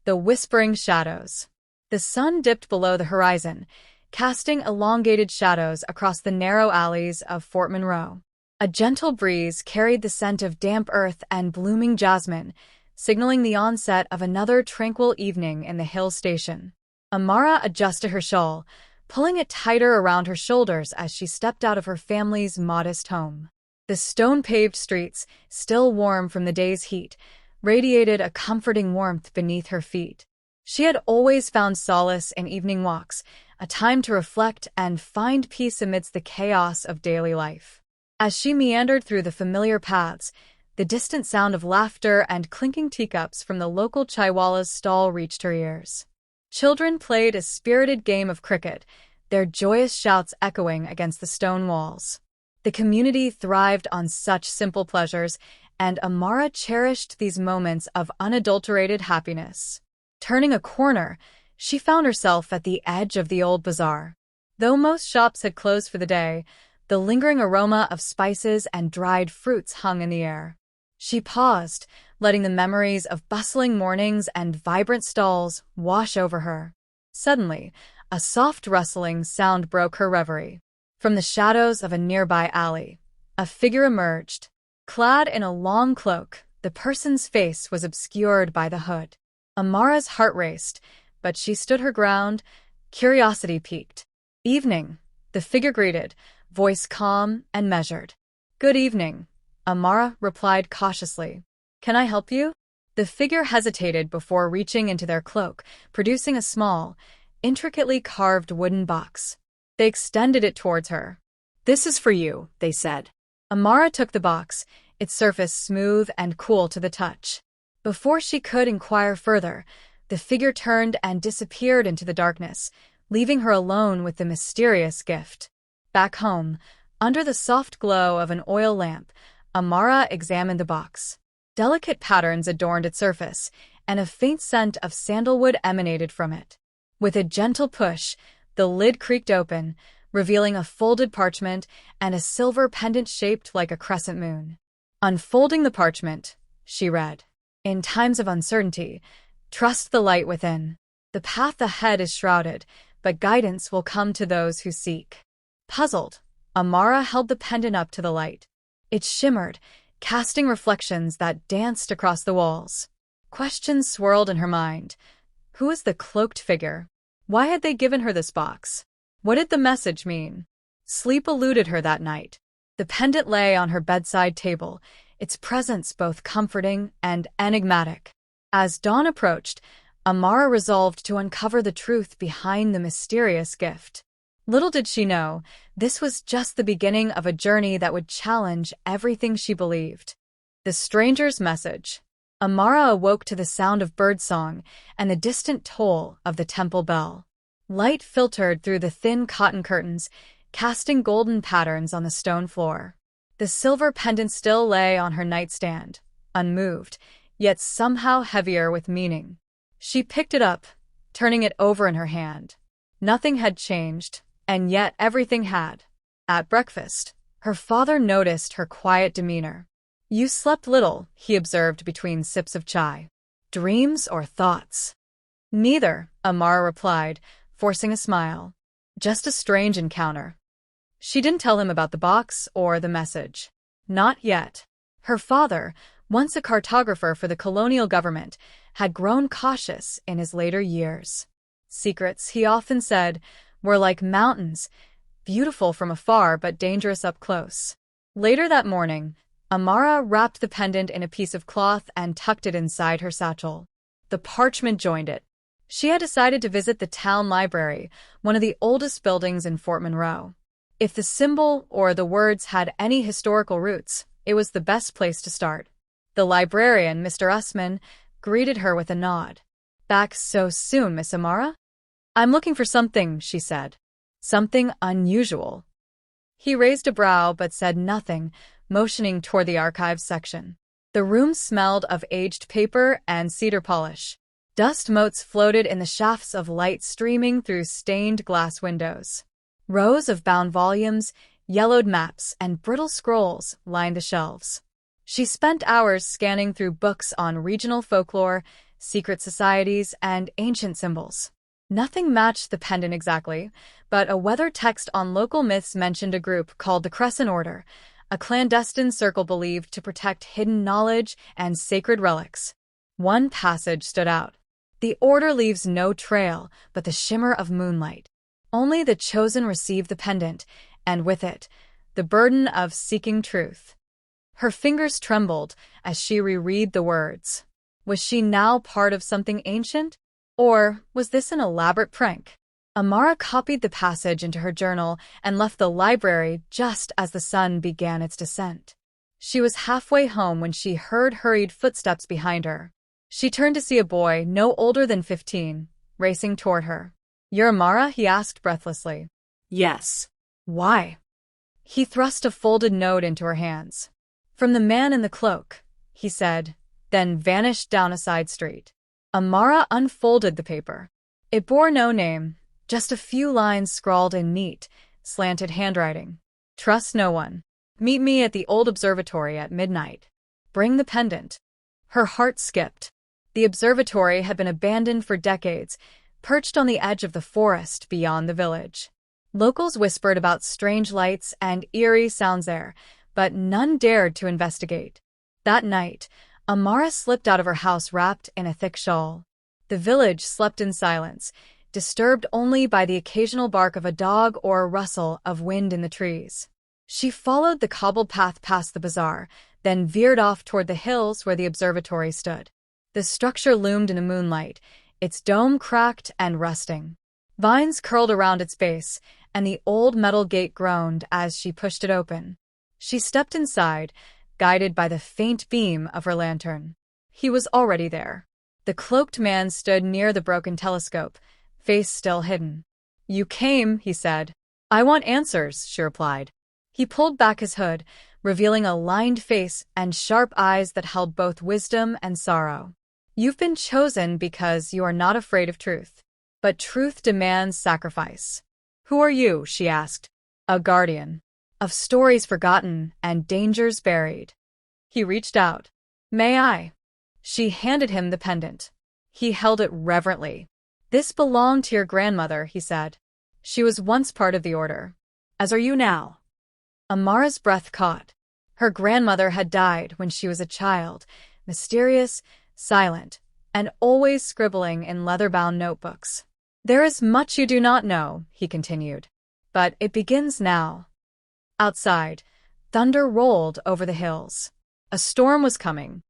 The whispering shadows. The sun dipped below the horizon, casting elongated shadows across the narrow alleys of Fort Monroe. A gentle breeze carried the scent of damp earth and blooming jasmine, signaling the onset of another tranquil evening in the hill station. Amara adjusted her shawl, pulling it tighter around her shoulders as she stepped out of her family's modest home. The stone-paved streets, still warm from the day's heat, radiated a comforting warmth beneath her feet. She had always found solace in evening walks, a time to reflect and find peace amidst the chaos of daily life. As she meandered through the familiar paths, the distant sound of laughter and clinking teacups from the local chaiwala's stall reached her ears. Children played a spirited game of cricket, their joyous shouts echoing against the stone walls. The community thrived on such simple pleasures, and Amara cherished these moments of unadulterated happiness. Turning a corner, she found herself at the edge of the old bazaar. Though most shops had closed for the day, the lingering aroma of spices and dried fruits hung in the air. She paused, letting the memories of bustling mornings and vibrant stalls wash over her. Suddenly, a soft rustling sound broke her reverie. From the shadows of a nearby alley, a figure emerged. Clad in a long cloak, the person's face was obscured by the hood. Amara's heart raced, but she stood her ground, curiosity piqued. "Evening," the figure greeted, voice calm and measured. "Good evening," Amara replied cautiously. "Can I help you?" The figure hesitated before reaching into their cloak, producing a small, intricately carved wooden box. They extended it towards her. "This is for you," they said. Amara took the box, its surface smooth and cool to the touch. Before she could inquire further, the figure turned and disappeared into the darkness, leaving her alone with the mysterious gift. Back home, under the soft glow of an oil lamp, Amara examined the box. Delicate patterns adorned its surface, and a faint scent of sandalwood emanated from it. With a gentle push, the lid creaked open, revealing a folded parchment and a silver pendant shaped like a crescent moon. Unfolding the parchment, she read, "In times of uncertainty, trust the light within. The path ahead is shrouded, but guidance will come to those who seek." Puzzled, Amara held the pendant up to the light. It shimmered, casting reflections that danced across the walls. Questions swirled in her mind. Who was the cloaked figure? Why had they given her this box? What did the message mean? Sleep eluded her that night. The pendant lay on her bedside table, its presence both comforting and enigmatic. As dawn approached, Amara resolved to uncover the truth behind the mysterious gift. Little did she know, this was just the beginning of a journey that would challenge everything she believed. The stranger's message. Amara awoke to the sound of birdsong and the distant toll of the temple bell. Light filtered through the thin cotton curtains, casting golden patterns on the stone floor. The silver pendant still lay on her nightstand, unmoved, yet somehow heavier with meaning. She picked it up, turning it over in her hand. Nothing had changed, and yet everything had. At breakfast, her father noticed her quiet demeanor. "You slept little," he observed between sips of chai. "Dreams or thoughts?" "Neither," Amara replied, forcing a smile. "Just a strange encounter." She didn't tell him about the box or the message. Not yet. Her father, once a cartographer for the colonial government, had grown cautious in his later years. Secrets, he often said, were like mountains, beautiful from afar but dangerous up close. Later that morning, Amara wrapped the pendant in a piece of cloth and tucked it inside her satchel. The parchment joined it. She had decided to visit the town library, one of the oldest buildings in Fort Monroe. If the symbol or the words had any historical roots, it was the best place to start. The librarian, Mr. Usman, greeted her with a nod. "Back so soon, Miss Amara?" "I'm looking for something," she said. "Something unusual." He raised a brow but said nothing, motioning toward the archives section. The room smelled of aged paper and cedar polish. Dust motes floated in the shafts of light streaming through stained glass windows. Rows of bound volumes, yellowed maps, and brittle scrolls lined the shelves. She spent hours scanning through books on regional folklore, secret societies, and ancient symbols. Nothing matched the pendant exactly, but a weathered text on local myths mentioned a group called the Crescent Order, a clandestine circle believed to protect hidden knowledge and sacred relics. One passage stood out. The order leaves no trail but the shimmer of moonlight. Only the chosen receive the pendant, and with it, the burden of seeking truth. Her fingers trembled as she reread the words. Was she now part of something ancient? Or was this an elaborate prank? Amara copied the passage into her journal and left the library just as the sun began its descent. She was halfway home when she heard hurried footsteps behind her. She turned to see a boy no older than 15, racing toward her. "You're Amara?" he asked breathlessly. Yes. "Why?" He thrust a folded note into her hands. "From the man in the cloak," he said, then vanished down a side street. Amara unfolded the paper. It bore no name, just a few lines scrawled in neat, slanted handwriting. "Trust no one. Meet me at the old observatory at midnight. Bring the pendant." Her heart skipped. The observatory had been abandoned for decades, perched on the edge of the forest beyond the village. Locals whispered about strange lights and eerie sounds there, but none dared to investigate. That night, Amara slipped out of her house wrapped in a thick shawl. The village slept in silence, disturbed only by the occasional bark of a dog or a rustle of wind in the trees. She followed the cobbled path past the bazaar, then veered off toward the hills where the observatory stood. The structure loomed in the moonlight, its dome cracked and rusting. Vines curled around its base, and the old metal gate groaned as she pushed it open. She stepped inside, guided by the faint beam of her lantern. He was already there. The cloaked man stood near the broken telescope, face still hidden. "You came," he said. "I want answers," she replied. He pulled back his hood, revealing a lined face and sharp eyes that held both wisdom and sorrow. "You've been chosen because you are not afraid of truth. But truth demands sacrifice." "Who are you?" she asked. "A guardian. Of stories forgotten and dangers buried." He reached out. "May I?" She handed him the pendant. He held it reverently. "This belonged to your grandmother," he said. "She was once part of the order. As are you now." Amara's breath caught. Her grandmother had died when she was a child, mysterious, silent, and always scribbling in leather-bound notebooks. "There is much you do not know," he continued. "But it begins now." Outside, thunder rolled over the hills. A storm was coming.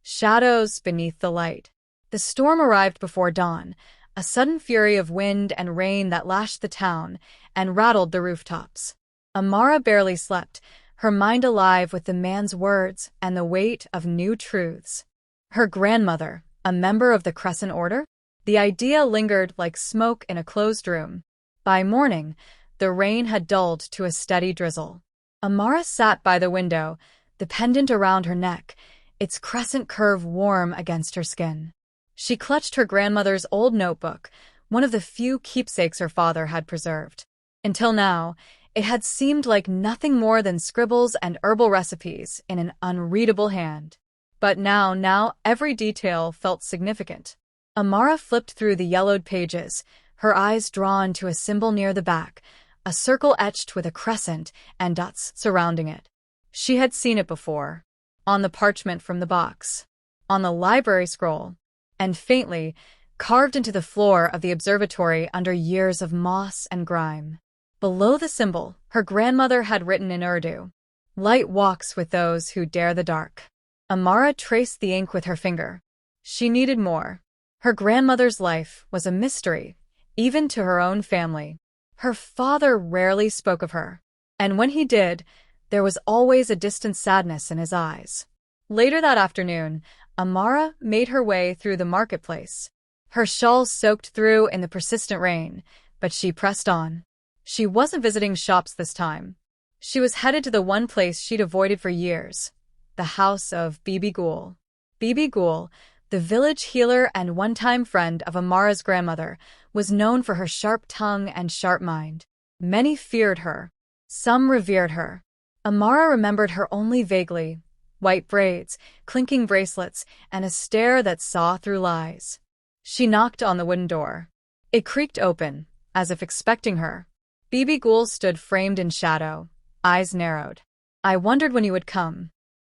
Shadows beneath the light. The storm arrived before dawn, a sudden fury of wind and rain that lashed the town and rattled the rooftops. Amara barely slept, her mind alive with the man's words and the weight of new truths. Her grandmother, a member of the Crescent Order? The idea lingered like smoke in a closed room. By morning, the rain had dulled to a steady drizzle. Amara sat by the window, the pendant around her neck, its crescent curve warm against her skin. She clutched her grandmother's old notebook, one of the few keepsakes her father had preserved. Until now, it had seemed like nothing more than scribbles and herbal recipes in an unreadable hand. But now every detail felt significant. Amara flipped through the yellowed pages, her eyes drawn to a symbol near the back, a circle etched with a crescent and dots surrounding it. She had seen it before, on the parchment from the box, on the library scroll, and faintly, carved into the floor of the observatory under years of moss and grime. Below the symbol, her grandmother had written in Urdu, "Light walks with those who dare the dark." Amara traced the ink with her finger. She needed more. Her grandmother's life was a mystery, even to her own family. Her father rarely spoke of her, and when he did, there was always a distant sadness in his eyes. Later that afternoon, Amara made her way through the marketplace. Her shawl soaked through in the persistent rain, but she pressed on. She wasn't visiting shops this time. She was headed to the one place she'd avoided for years, the house of Bibi Ghul. Bibi Ghul, the village healer and one-time friend of Amara's grandmother, was known for her sharp tongue and sharp mind. Many feared her. Some revered her. Amara remembered her only vaguely, white braids, clinking bracelets, and a stare that saw through lies. She knocked on the wooden door. It creaked open, as if expecting her. Bibi Ghoul stood framed in shadow, eyes narrowed. "I wondered when you would come."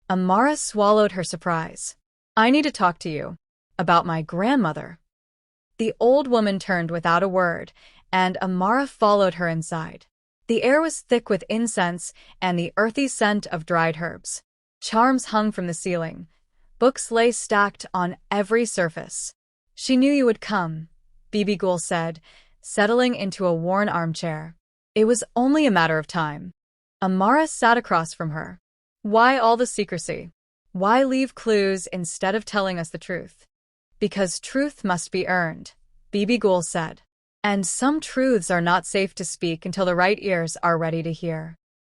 Amara swallowed her surprise. "I need to talk to you. About my grandmother." The old woman turned without a word, and Amara followed her inside. The air was thick with incense and the earthy scent of dried herbs. Charms hung from the ceiling. Books lay stacked on every surface. "She knew you would come," Bibi Ghoul said, settling into a worn armchair. "It was only a matter of time." Amara sat across from her. "Why all the secrecy? Why leave clues instead of telling us the truth?" "Because truth must be earned," Bibi Ghoul said. "And some truths are not safe to speak until the right ears are ready to hear."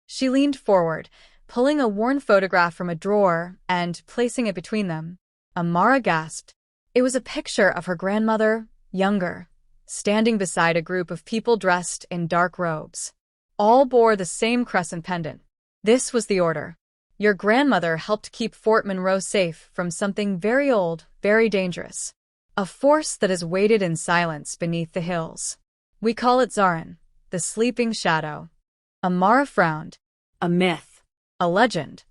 She leaned forward, pulling a worn photograph from a drawer and placing it between them. Amara gasped. It was a picture of her grandmother, younger, standing beside a group of people dressed in dark robes. All bore the same crescent pendant. This was the order. "Your grandmother helped keep Fort Monroe safe from something very old, very dangerous. A force that has waited in silence beneath the hills. We call it Zarin, the sleeping shadow." Amara frowned. "A myth. A legend."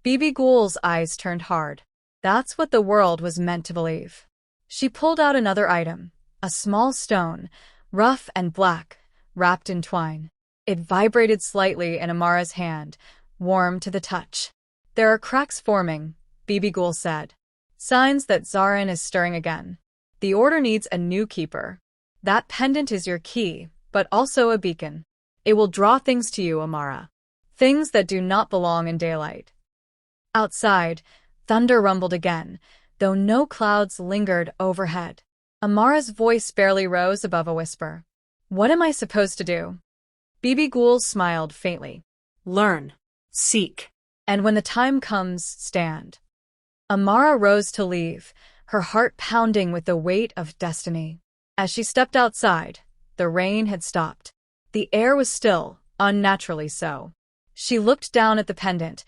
Bibi Ghoul's eyes turned hard. That's what the world was meant to believe. She pulled out another item, a small stone, rough and black, wrapped in twine. It vibrated slightly in Amara's hand, warm to the touch. "There are cracks forming," Bibi Ghoul said. "Signs that Zarin is stirring again. The order needs a new keeper. That pendant is your key, but also a beacon. It will draw things to you, Amara. Things that do not belong in daylight." Outside, thunder rumbled again, though no clouds lingered overhead. Amara's voice barely rose above a whisper. "What am I supposed to do?" Bibi Ghoul smiled faintly. "Learn. Seek. And when the time comes, stand." Amara rose to leave, her heart pounding with the weight of destiny. As she stepped outside, the rain had stopped. The air was still, unnaturally so. She looked down at the pendant,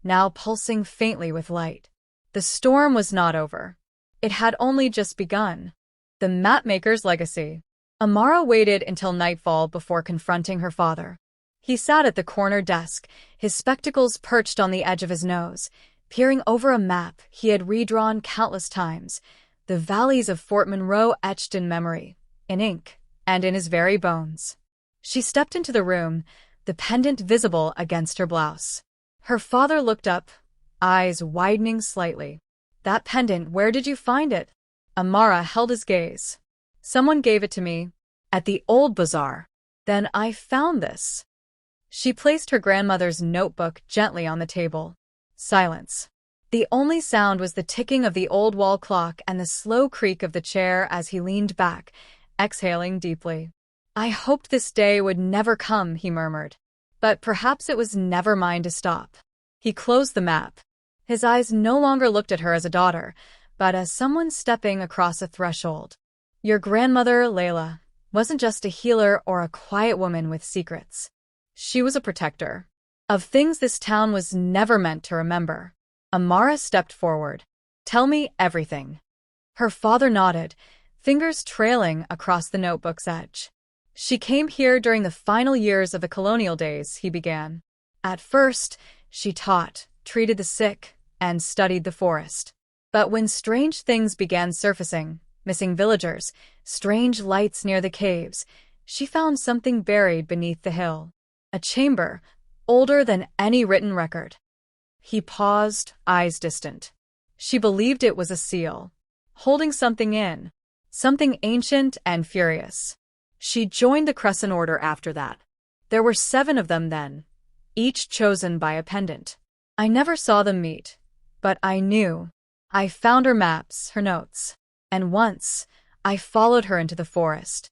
now pulsing faintly with light. The storm was not over. It had only just begun. The mapmaker's legacy. Amara waited until nightfall before confronting her father. He sat at the corner desk, his spectacles perched on the edge of his nose, peering over a map he had redrawn countless times, the valleys of Fort Monroe etched in memory, in ink, and in his very bones. She stepped into the room, the pendant visible against her blouse. Her father looked up, eyes widening slightly. "That pendant, where did you find it?" Amara held his gaze. "Someone gave it to me. At the old bazaar. Then I found this." She placed her grandmother's notebook gently on the table. Silence. The only sound was the ticking of the old wall clock and the slow creak of the chair as he leaned back, exhaling deeply. "I hoped this day would never come," he murmured. "But perhaps it was never mine to stop." He closed the map. His eyes no longer looked at her as a daughter, but as someone stepping across a threshold. Your grandmother, Layla, wasn't just a healer or a quiet woman with secrets. She was a protector of things this town was never meant to remember. Amara stepped forward. "Tell me everything." Her father nodded, fingers trailing across the notebook's edge. "She came here during the final years of the colonial days," he began. "At first, she taught, treated the sick, and studied the forest. But when strange things began surfacing, missing villagers, strange lights near the caves, she found something buried beneath the hill. A chamber, older than any written record." He paused, eyes distant. She believed it was a seal, holding something in, something ancient and furious. She joined the Crescent Order after that. There were 7 of them then, each chosen by a pendant. I never saw them meet, but I knew. I found her maps, her notes. And once, I followed her into the forest.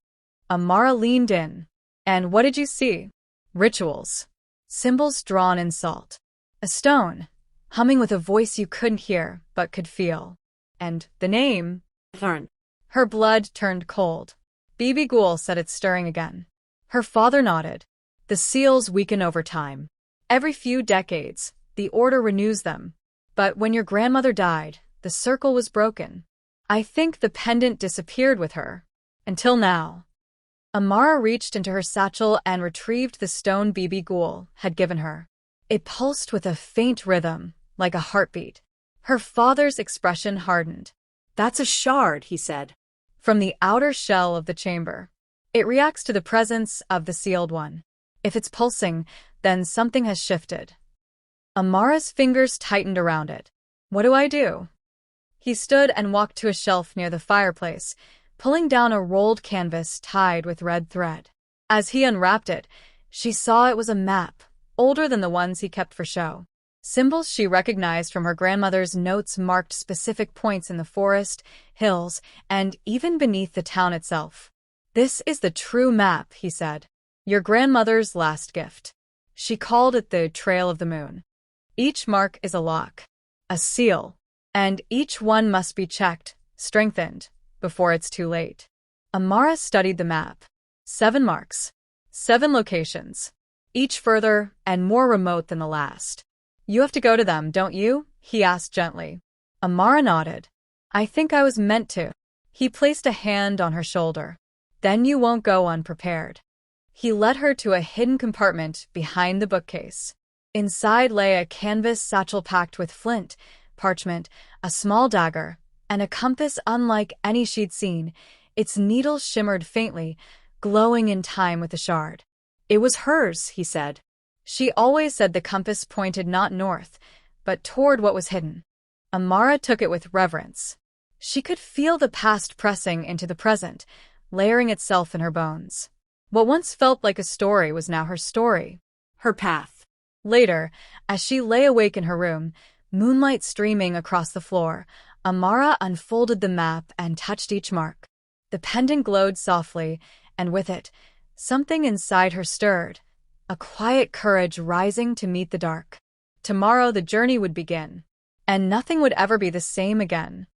Amara leaned in. "And what did you see?" "Rituals. Symbols drawn in salt. A stone, humming with a voice you couldn't hear, but could feel. And the name?" "Tharn." Her blood turned cold. Bibi Ghoul said it's stirring again. Her father nodded. "The seals weaken over time. Every few decades, the Order renews them. But when your grandmother died, the circle was broken. I think the pendant disappeared with her. Until now. Amara reached into her satchel and retrieved the stone Bibi Ghoul had given her. It pulsed with a faint rhythm, like a heartbeat. Her father's expression hardened. That's a shard, he said. From the outer shell of the chamber. It reacts to the presence of the sealed one. If it's pulsing, then something has shifted. Amara's fingers tightened around it. What do I do? He stood and walked to a shelf near the fireplace, pulling down a rolled canvas tied with red thread. As he unwrapped it, she saw it was a map, older than the ones he kept for show. Symbols she recognized from her grandmother's notes marked specific points in the forest, hills, and even beneath the town itself. This is the true map, he said. Your grandmother's last gift. She called it the Trail of the Moon. Each mark is a lock, a seal, and each one must be checked, strengthened, before it's too late. Amara studied the map. 7 marks. 7 locations. Each further and more remote than the last. You have to go to them, don't you? He asked gently. Amara nodded. I think I was meant to. He placed a hand on her shoulder. Then you won't go unprepared. He led her to a hidden compartment behind the bookcase. Inside lay a canvas satchel packed with flint, parchment, a small dagger, and a compass unlike any she'd seen. Its needle shimmered faintly, glowing in time with the shard. It was hers, he said. She always said the compass pointed not north, but toward what was hidden. Amara took it with reverence. She could feel the past pressing into the present, layering itself in her bones. What once felt like a story was now her story, her path. Later, as she lay awake in her room, moonlight streaming across the floor, Amara unfolded the map and touched each mark. The pendant glowed softly, and with it, something inside her stirred, a quiet courage rising to meet the dark. Tomorrow the journey would begin, and nothing would ever be the same again.